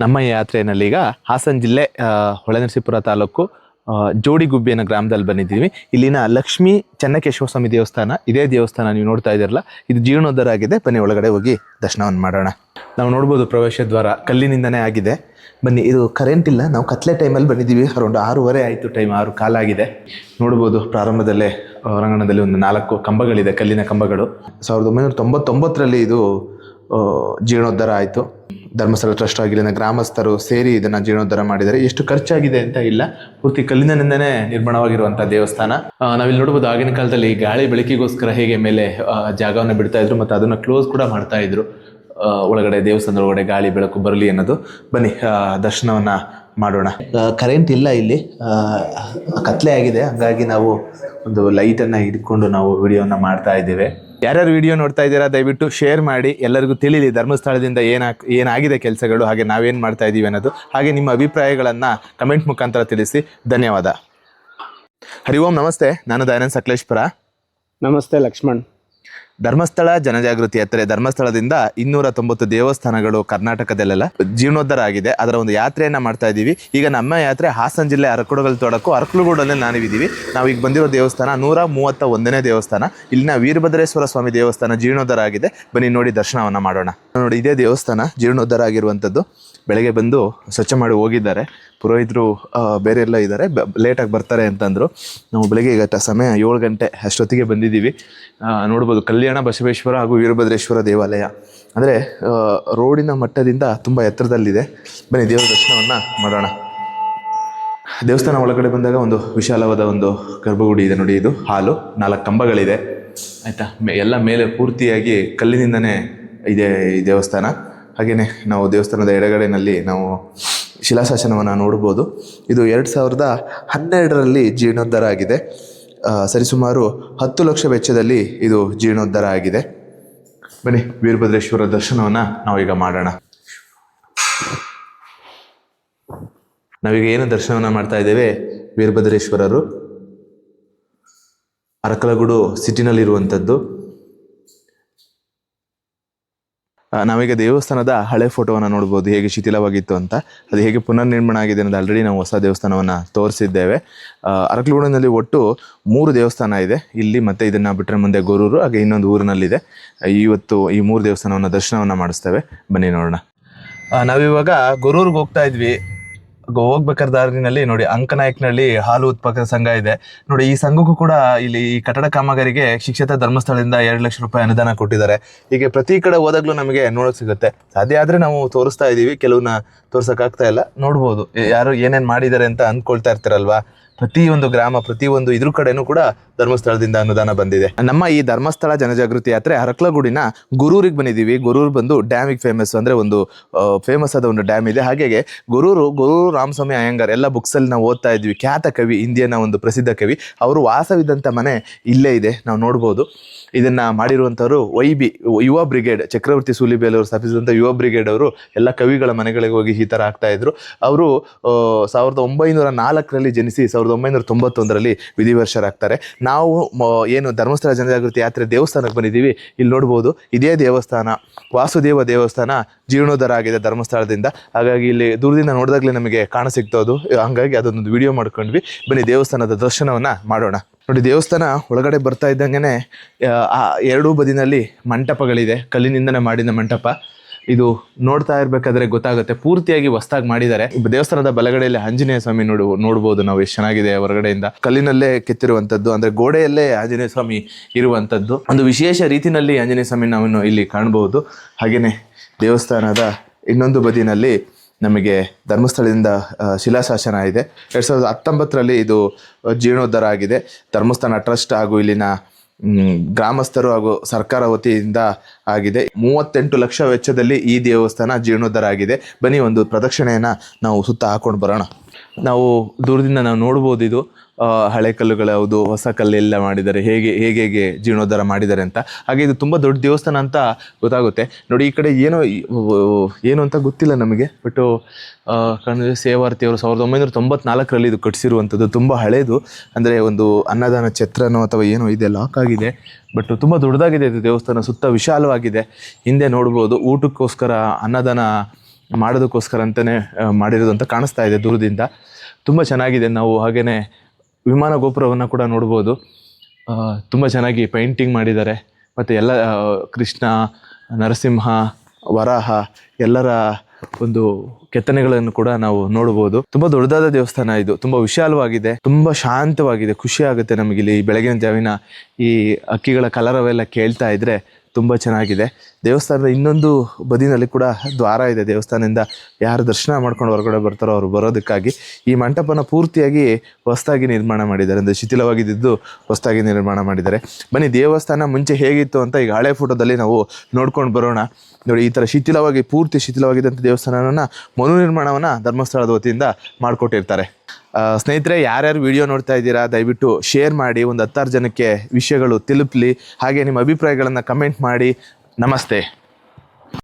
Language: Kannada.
ನಮ್ಮ ಈ ಯಾತ್ರೆಯಲ್ಲಿ ಈಗ ಹಾಸನ ಜಿಲ್ಲೆ ಹೊಳೆನರಸೀಪುರ ತಾಲೂಕು ಜೋಡಿಗುಬ್ಬಿ ಅನ್ನೋ ಗ್ರಾಮದಲ್ಲಿ ಬಂದಿದ್ದೀವಿ. ಇಲ್ಲಿನ ಲಕ್ಷ್ಮೀ ಚೆನ್ನಕೇಶವ ಸ್ವಾಮಿ ದೇವಸ್ಥಾನ, ಇದೇ ದೇವಸ್ಥಾನ ನೀವು ನೋಡ್ತಾ ಇದ್ದೀರಲ್ಲ, ಇದು ಜೀರ್ಣೋದ್ಧಾರ ಆಗಿದೆ. ಬನ್ನಿ ಒಳಗಡೆ ಹೋಗಿ ದರ್ಶನವನ್ನು ಮಾಡೋಣ. ನಾವು ನೋಡ್ಬೋದು ಪ್ರವೇಶ ದ್ವಾರ ಕಲ್ಲಿನಿಂದನೇ ಆಗಿದೆ. ಬನ್ನಿ, ಇದು ಕರೆಂಟ್ ಇಲ್ಲ, ನಾವು ಕತ್ಲೆ ಟೈಮಲ್ಲಿ ಬಂದಿದ್ದೀವಿ. ಅರೌಂಡ್ 6:30 ಆಯಿತು, ಟೈಮ್ 6 ಕಾಲಾಗಿದೆ. ನೋಡ್ಬೋದು ಪ್ರಾರಂಭದಲ್ಲೇ ಹೊರಾಂಗಣದಲ್ಲಿ ಒಂದು 4 ಕಂಬಗಳಿದೆ, ಕಲ್ಲಿನ ಕಂಬಗಳು. 1999ರಲ್ಲಿ ಇದು ಜೀರ್ಣೋದ್ಧಾರ ಆಯಿತು. ಧರ್ಮಸ್ಥಳ ಟ್ರಸ್ಟ್ ಆಗಿಲ್ಲಿನ ಗ್ರಾಮಸ್ಥರು ಸೇರಿ ಇದನ್ನು ಜೀರ್ಣೋದ್ಧಾರ ಮಾಡಿದ್ದಾರೆ. ಎಷ್ಟು ಖರ್ಚಾಗಿದೆ ಅಂತ ಇಲ್ಲ, ಪೂರ್ತಿ ಕಲ್ಲಿನಿಂದನೇ ನಿರ್ಮಾಣವಾಗಿರುವಂಥ ದೇವಸ್ಥಾನ. ನಾವಿಲ್ಲಿ ನೋಡ್ಬೋದು ಆಗಿನ ಕಾಲದಲ್ಲಿ ಗಾಳಿ ಬೆಳಕಿಗೋಸ್ಕರ ಹೇಗೆ ಮೇಲೆ ಜಾಗವನ್ನು ಬಿಡ್ತಾ ಇದ್ರು ಮತ್ತು ಅದನ್ನು ಕ್ಲೋಸ್ ಕೂಡ ಮಾಡ್ತಾ ಇದ್ರು, ಒಳಗಡೆ ದೇವಸ್ಥಾನದ ಒಳಗಡೆ ಗಾಳಿ ಬೆಳಕು ಬರಲಿ ಅನ್ನೋದು. ಬನ್ನಿ ದರ್ಶನವನ್ನು ಮಾಡೋಣ. ಕರೆಂಟ್ ಇಲ್ಲ ಇಲ್ಲಿ, ಕತ್ಲೆ ಆಗಿದೆ, ಹಾಗಾಗಿ ನಾವು ಒಂದು ಲೈಟನ್ನು ಹಿಡ್ಕೊಂಡು ನಾವು ವಿಡಿಯೋನ ಮಾಡ್ತಾ ಇದ್ದೇವೆ. ಯಾರ್ಯಾರು ವಿಡಿಯೋ ನೋಡ್ತಾ ಇದ್ದೀರಾ ದಯವಿಟ್ಟು ಶೇರ್ ಮಾಡಿ, ಎಲ್ಲರಿಗೂ ತಿಳಿಲಿ ಧರ್ಮಸ್ಥಳದಿಂದ ಏನಾಗಿದೆ ಕೆಲಸಗಳು, ಹಾಗೆ ನಾವೇನು ಮಾಡ್ತಾ ಇದ್ದೀವಿ ಅನ್ನೋದು. ಹಾಗೆ ನಿಮ್ಮ ಅಭಿಪ್ರಾಯಗಳನ್ನು ಕಮೆಂಟ್ ಮುಖಾಂತರ ತಿಳಿಸಿ. ಧನ್ಯವಾದ. ಹರಿ ಓಂ, ನಮಸ್ತೆ. ನಾನು ದಯಾನಂದ್ ಸಕಲೇಶ್ಪುರ. ನಮಸ್ತೆ ಲಕ್ಷ್ಮಣ್. ಧರ್ಮಸ್ಥಳ ಜನಜಾಗೃತಿ ಯಾತ್ರೆ, ಧರ್ಮಸ್ಥಳದಿಂದ 290 ದೇವಸ್ಥಾನಗಳು ಕರ್ನಾಟಕದಲ್ಲೆಲ್ಲ ಜೀರ್ಣೋದ್ಧಾರ ಆಗಿದೆ. ಅದರ ಒಂದು ಯಾತ್ರೆಯನ್ನು ಮಾಡ್ತಾ ಇದ್ದೀವಿ. ಈಗ ನಮ್ಮ ಯಾತ್ರೆ ಹಾಸನ ಜಿಲ್ಲೆ ಅರಕಲಗೂಡು ತಾಲೂಕು ಅರಕಲಗೂಡಲ್ಲೇ ನಾವಿದ್ದೀವಿ. ನಾವು ಈಗ ಬಂದಿರೋ ದೇವಸ್ಥಾನ 131ನೇ ದೇವಸ್ಥಾನ. ಇಲ್ಲಿನ ವೀರಭದ್ರೇಶ್ವರ ಸ್ವಾಮಿ ದೇವಸ್ಥಾನ ಜೀರ್ಣೋದ್ಧಾರ ಆಗಿದೆ. ಬನ್ನಿ ನೋಡಿ ದರ್ಶನವನ್ನು ಮಾಡೋಣ. ನೋಡಿ, ಇದೇ ದೇವಸ್ಥಾನ ಜೀರ್ಣೋದ್ಧಾರ ಆಗಿರುವಂಥದ್ದು. ಬೆಳಗ್ಗೆ ಬಂದು ಸ್ವಚ್ಛ ಮಾಡಿ ಹೋಗಿದ್ದಾರೆ. ಪುರೋಹಿತರು ಬೇರೆ ಎಲ್ಲ ಇದ್ದಾರೆ, ಲೇಟಾಗಿ ಬರ್ತಾರೆ ಅಂತಂದರು. ನಾವು ಬೆಳಗ್ಗೆ ಈಗ ಸಮಯ 7 ಗಂಟೆ ಅಷ್ಟೊತ್ತಿಗೆ ಬಂದಿದ್ದೀವಿ. ನೋಡ್ಬೋದು ಕಲ್ಯಾಣ ಬಸವೇಶ್ವರ ಹಾಗೂ ವೀರಭದ್ರೇಶ್ವರ ದೇವಾಲಯ. ಅಂದರೆ ರೋಡಿನ ಮಟ್ಟದಿಂದ ತುಂಬ ಎತ್ತರದಲ್ಲಿದೆ. ಬನ್ನಿ ದೇವರ ದರ್ಶನವನ್ನು ಮಾಡೋಣ. ದೇವಸ್ಥಾನ ಒಳಗಡೆ ಬಂದಾಗ ಒಂದು ವಿಶಾಲವಾದ ಒಂದು ಗರ್ಭಗುಡಿ ಇದೆ ನೋಡಿ. ಇದು ಹಾಲು, 4 ಕಂಬಗಳಿದೆ, ಆಯಿತಾ. ಎಲ್ಲ ಮೇಲೆ ಪೂರ್ತಿಯಾಗಿ ಕಲ್ಲಿನಿಂದನೇ ಇದೆ ಈ ದೇವಸ್ಥಾನ. ಹಾಗೆಯೇ ನಾವು ದೇವಸ್ಥಾನದ ಎಡಗಡೆಯಲ್ಲಿ ನಾವು ಶಿಲಾಶಾಸನವನ್ನು ನೋಡ್ಬೋದು. ಇದು 2012ರಲ್ಲಿ ಜೀರ್ಣೋದ್ಧಾರ ಆಗಿದೆ. ಸರಿಸುಮಾರು 10 ಲಕ್ಷ ವೆಚ್ಚದಲ್ಲಿ ಇದು ಜೀರ್ಣೋದ್ಧಾರ ಆಗಿದೆ. ಬನ್ನಿ ವೀರಭದ್ರೇಶ್ವರ ದರ್ಶನವನ್ನು ನಾವೀಗ ಮಾಡೋಣ. ನಾವೀಗ ಏನು ದರ್ಶನವನ್ನು ಮಾಡ್ತಾ ಇದ್ದೇವೆ, ವೀರಭದ್ರೇಶ್ವರರು ಅರಕಲಗೂಡು ಸಿಟಿನಲ್ಲಿರುವಂಥದ್ದು. ನಾವೀಗ ದೇವಸ್ಥಾನದ ಹಳೆ ಫೋಟೋವನ್ನು ನೋಡ್ಬೋದು, ಹೇಗೆ ಶಿಥಿಲವಾಗಿತ್ತು ಅಂತ. ಅದು ಹೇಗೆ ಪುನರ್ನಿರ್ಮಾಣ ಆಗಿದೆ ಅನ್ನೋದು ಆಲ್ರೆಡಿ ನಾವು ಹೊಸ ದೇವಸ್ಥಾನವನ್ನು ತೋರಿಸಿದ್ದೇವೆ. ಅರಕಲಗೂಡಿನಲ್ಲಿ ಒಟ್ಟು 3 ದೇವಸ್ಥಾನ ಇದೆ ಇಲ್ಲಿ, ಮತ್ತು ಇದನ್ನು ಬಿಟ್ಟರೆ ಮುಂದೆ ಗೊರೂರು, ಹಾಗೆ ಇನ್ನೊಂದು ಊರಿನಲ್ಲಿದೆ. ಇವತ್ತು ಈ 3 ದೇವಸ್ಥಾನವನ್ನು ದರ್ಶನವನ್ನು ಮಾಡಿಸ್ತೇವೆ. ಬನ್ನಿ ನೋಡೋಣ. ನಾವಿವಾಗ ಗೊರೂರಿಗೆ ಹೋಗ್ತಾ ಇದ್ವಿ. ಹೋಗ್ಬೇಕಾದ ದಾರಿನಲ್ಲಿ ನೋಡಿ ಅಂಕನಾಯಕನಹಳ್ಳಿ ಹಾಲು ಉತ್ಪಾದಕ ಸಂಘ ಇದೆ ನೋಡಿ. ಈ ಸಂಘಕ್ಕೂ ಕೂಡ ಇಲ್ಲಿ ಈ ಕಟ್ಟಡ ಕಾಮಗಾರಿಗೆ ಶಿಕ್ಷಿತ ಧರ್ಮಸ್ಥಳದಿಂದ 2 ಲಕ್ಷ ರೂಪಾಯಿ ಅನುದಾನ ಕೊಟ್ಟಿದ್ದಾರೆ. ಹೀಗೆ ಪ್ರತಿ ಕಡೆ ಹೋದಾಗ್ಲೂ ನಮಗೆ ನೋಡೋಕೆ ಸಿಗುತ್ತೆ. ಸಾಧ್ಯ ಆದರೆ ನಾವು ತೋರಿಸ್ತಾ ಇದ್ದೀವಿ, ಕೆಲವನ್ನ ತೋರ್ಸೋಕ್ಕಾಗ್ತಾ ಇಲ್ಲ. ನೋಡ್ಬೋದು ಯಾರು ಏನೇನು ಮಾಡಿದ್ದಾರೆ ಅಂತ ಅಂದ್ಕೊಳ್ತಾ ಇರ್ತಾರಲ್ವಾ. ಪ್ರತಿಯೊಂದು ಗ್ರಾಮ, ಪ್ರತಿಯೊಂದು ಇದ್ರ ಕಡೆನೂ ಕೂಡ ಧರ್ಮಸ್ಥಳದಿಂದ ಅನುದಾನ ಬಂದಿದೆ. ನಮ್ಮ ಈ ಧರ್ಮಸ್ಥಳ ಜನಜಾಗೃತಿ ಯಾತ್ರೆ ಅರಕಲಗೂಡಿನ ಗೊರೂರಿಗೆ ಬಂದಿದ್ದೀವಿ. ಗೊರೂರು ಬಂದು ಡ್ಯಾಮಿಗೆ ಫೇಮಸ್, ಅಂದರೆ ಒಂದು ಫೇಮಸ್ ಆದ ಒಂದು ಡ್ಯಾಮ್ ಇದೆ. ಹಾಗೆ ಗೊರೂರು ರಾಮಸ್ವಾಮಿ ಅಯ್ಯಂಗಾರ್ ಎಲ್ಲ ಬುಕ್ಸಲ್ಲಿ ನಾವು ಓದ್ತಾ ಇದ್ವಿ. ಖ್ಯಾತ ಕವಿ, ಇಂಡಿಯನ್ನ ಒಂದು ಪ್ರಸಿದ್ಧ ಕವಿ. ಅವರು ವಾಸವಿದ್ದಂಥ ಮನೆ ಇಲ್ಲೇ ಇದೆ, ನಾವು ನೋಡ್ಬೋದು. ಇದನ್ನು ಮಾಡಿರುವಂಥವ್ರು YB ಯುವ ಬ್ರಿಗೇಡ್, ಚಕ್ರವರ್ತಿ ಸೂಲಿಬೇಲ್ ಅವರು ಸ್ಥಾಪಿಸಿದಂಥ ಯುವ ಬ್ರಿಗೇಡ್ ಅವರು ಎಲ್ಲ ಕವಿಗಳ ಮನೆಗಳಿಗೆ ಹೋಗಿ ಈ ಥರ ಆಗ್ತಾಯಿದ್ರು. ಅವರು 1904ರಲ್ಲಿ ಜನಿಸಿ 1991ರಲ್ಲಿ ವಿಧಿವರ್ಷರಾಗ್ತಾರೆ. ನಾವು ಏನು ಧರ್ಮಸ್ಥಳ ಜನಜಾಗೃತಿ ಯಾತ್ರೆ ದೇವಸ್ಥಾನಕ್ಕೆ ಬಂದಿದ್ದೀವಿ. ಇಲ್ಲಿ ನೋಡ್ಬೋದು ಇದೇ ದೇವಸ್ಥಾನ, ವಾಸುದೇವ ದೇವಸ್ಥಾನ ಜೀರ್ಣೋದ್ಧಾರ ಆಗಿದೆ ಧರ್ಮಸ್ಥಳದಿಂದ. ಹಾಗಾಗಿ ಇಲ್ಲಿ ದೂರದಿಂದ ನೋಡಿದಾಗಲೇ ನಮಗೆ ಕಾಣಸಿಗ್ತೋದು, ಹಂಗಾಗಿ ಅದೊಂದು ವಿಡಿಯೋ ಮಾಡ್ಕೊಂಡ್ವಿ. ಬನ್ನಿ ದೇವಸ್ಥಾನದ ದರ್ಶನವನ್ನು ಮಾಡೋಣ. ನೋಡಿ, ದೇವಸ್ಥಾನ ಒಳಗಡೆ ಬರ್ತಾ ಇದ್ದಂಗೆ ಆ 2 ಬದಿನಲ್ಲಿ ಮಂಟಪಗಳಿದೆ, ಕಲ್ಲಿನಿಂದನೇ ಮಾಡಿದ ಮಂಟಪ. ಇದು ನೋಡ್ತಾ ಇರಬೇಕಾದ್ರೆ ಗೊತ್ತಾಗುತ್ತೆ, ಪೂರ್ತಿಯಾಗಿ ಹೊಸದಾಗಿ ಮಾಡಿದ್ದಾರೆ. ದೇವಸ್ಥಾನದ ಬಲಗಡೆಯಲ್ಲಿ ಆಂಜನೇಯ ಸ್ವಾಮಿ ನೋಡ್ಬೋದು ನಾವು, ಎಷ್ಟು ಚೆನ್ನಾಗಿದೆ. ಹೊರಗಡೆಯಿಂದ ಕಲ್ಲಿನಲ್ಲೇ ಕೆತ್ತಿರುವಂಥದ್ದು, ಅಂದರೆ ಗೋಡೆಯಲ್ಲೇ ಆಂಜನೇಯ ಸ್ವಾಮಿ ಇರುವಂಥದ್ದು. ಒಂದು ವಿಶೇಷ ರೀತಿಯಲ್ಲಿ ಆಂಜನೇಯ ಸ್ವಾಮಿ ನಾವು ಇಲ್ಲಿ ಕಾಣ್ಬೋದು. ಹಾಗೆಯೇ ದೇವಸ್ಥಾನದ ಇನ್ನೊಂದು ಬದಿನಲ್ಲಿ ನಮಗೆ ಧರ್ಮಸ್ಥಳದಿಂದ ಶಿಲಾಶಾಸನ ಇದೆ. 2019ರಲ್ಲಿ ಇದು ಜೀರ್ಣೋದ್ಧಾರ ಆಗಿದೆ. ಧರ್ಮಸ್ಥಳ ಟ್ರಸ್ಟ್ ಹಾಗೂ ಇಲ್ಲಿನ ಗ್ರಾಮಸ್ಥರು ಹಾಗೂ ಸರ್ಕಾರ ವತಿಯಿಂದ ಆಗಿದೆ. 38 ಲಕ್ಷ ವೆಚ್ಚದಲ್ಲಿ ಈ ದೇವಸ್ಥಾನ ಜೀರ್ಣೋದ್ಧಾರ ಆಗಿದೆ. ಬನ್ನಿ ಒಂದು ಪ್ರದಕ್ಷಿಣೆಯನ್ನು ನಾವು ಸುತ್ತ ಹಾಕೊಂಡು ಬರೋಣ. ನಾವು ದೂರದಿಂದ ನಾವು ನೋಡ್ಬೋದು, ಇದು ಹಳೆ ಕಲ್ಲುಗಳು ಯಾವುದು, ಹೊಸ ಕಲ್ಲೆಲ್ಲ ಮಾಡಿದ್ದಾರೆ, ಹೇಗೆ ಜೀರ್ಣೋದ್ಧಾರ ಮಾಡಿದ್ದಾರೆ ಅಂತ. ಹಾಗೆ ಇದು ತುಂಬ ದೊಡ್ಡ ದೇವಸ್ಥಾನ ಅಂತ ಗೊತ್ತಾಗುತ್ತೆ. ನೋಡಿ, ಈ ಕಡೆ ಏನು ಅಂತ ಗೊತ್ತಿಲ್ಲ ನಮಗೆ, ಬಟ್ ಸೇವಾರ್ತಿಯವರು 1994ರಲ್ಲಿ ಇದು ಕಟ್ಟಿಸಿರುವಂಥದ್ದು. ತುಂಬ ಹಳೇದು, ಅಂದರೆ ಒಂದು ಅನ್ನದಾನ ಛತ್ರನೋ ಅಥವಾ ಏನೋ ಇದೆ, ಲಾಕ್ ಆಗಿದೆ. ಬಟ್ ತುಂಬ ದೊಡ್ಡದಾಗಿದೆ ಇದು ದೇವಸ್ಥಾನ, ಸುತ್ತ ವಿಶಾಲವಾಗಿದೆ. ಹಿಂದೆ ನೋಡ್ಬೋದು ಊಟಕ್ಕೋಸ್ಕರ ಅನ್ನದಾನ ಮಾಡೋದಕ್ಕೋಸ್ಕರ ಅಂತಲೇ ಮಾಡಿರೋದು ಅಂತ ಕಾಣಿಸ್ತಾ ಇದೆ ದೂರದಿಂದ. ತುಂಬ ಚೆನ್ನಾಗಿದೆ. ನಾವು ಹಾಗೆಯೇ ವಿಮಾನ ಗೋಪುರವನ್ನು ಕೂಡ ನೋಡ್ಬೋದು. ತುಂಬ ಚೆನ್ನಾಗಿ ಪೇಂಟಿಂಗ್ ಮಾಡಿದ್ದಾರೆ. ಮತ್ತು ಎಲ್ಲ ಕೃಷ್ಣ, ನರಸಿಂಹ, ವರಾಹ ಎಲ್ಲರ ಒಂದು ಕೆತ್ತನೆಗಳನ್ನು ಕೂಡ ನಾವು ನೋಡ್ಬೋದು. ತುಂಬ ದೊಡ್ಡದಾದ ದೇವಸ್ಥಾನ ಇದು. ತುಂಬ ವಿಶಾಲವಾಗಿದೆ, ತುಂಬ ಶಾಂತವಾಗಿದೆ. ಖುಷಿ ಆಗುತ್ತೆ ನಮಗಿಲ್ಲಿ ಬೆಳಗಿನ ಜಾವಿನ ಈ ಹಕ್ಕಿಗಳ ಕಲರವೆಲ್ಲ ಕೇಳ್ತಾ ಇದ್ರೆ ತುಂಬ ಚೆನ್ನಾಗಿದೆ. ದೇವಸ್ಥಾನದ ಇನ್ನೊಂದು ಬದಿನಲ್ಲಿ ಕೂಡ ದ್ವಾರ ಇದೆ. ದೇವಸ್ಥಾನದಿಂದ ಯಾರು ದರ್ಶನ ಮಾಡ್ಕೊಂಡು ಹೊರಗಡೆ ಬರ್ತಾರೋ ಅವರು ಬರೋದಕ್ಕಾಗಿ ಈ ಮಂಟಪನ ಪೂರ್ತಿಯಾಗಿ ಹೊಸದಾಗಿ ನಿರ್ಮಾಣ ಮಾಡಿದ್ದಾರೆ. ಅಂದರೆ ಶಿಥಿಲವಾಗಿದ್ದು ಹೊಸದಾಗಿ ನಿರ್ಮಾಣ ಮಾಡಿದ್ದಾರೆ. ಬನ್ನಿ ದೇವಸ್ಥಾನ ಮುಂಚೆ ಹೇಗಿತ್ತು ಅಂತ ಈಗ ಹಳೆ ಫೋಟೋದಲ್ಲಿ ನಾವು ನೋಡ್ಕೊಂಡು ಬರೋಣ. ನೋಡಿ, ಈ ಥರ ಪೂರ್ತಿ ಶಿಥಿಲವಾಗಿದ್ದಂಥ ದೇವಸ್ಥಾನವನ್ನು ಮರುನಿರ್ಮಾಣವನ್ನು ಧರ್ಮಸ್ಥಳದ ವತಿಯಿಂದ ಮಾಡಿಕೊಟ್ಟಿರ್ತಾರೆ. ಸ್ನೇಹಿತರೆ, ಯಾರ್ಯಾರು ವಿಡಿಯೋ ನೋಡ್ತಾ ಇದ್ದೀರಾ ದಯವಿಟ್ಟು ಶೇರ್ ಮಾಡಿ, ಒಂದು 10 ಜನಕ್ಕೆ ವಿಷಯಗಳು ತಲುಪಲಿ. ಹಾಗೆ ನಿಮ್ಮ ಅಭಿಪ್ರಾಯಗಳನ್ನು ಕಮೆಂಟ್ ಮಾಡಿ. ನಮಸ್ತೆ.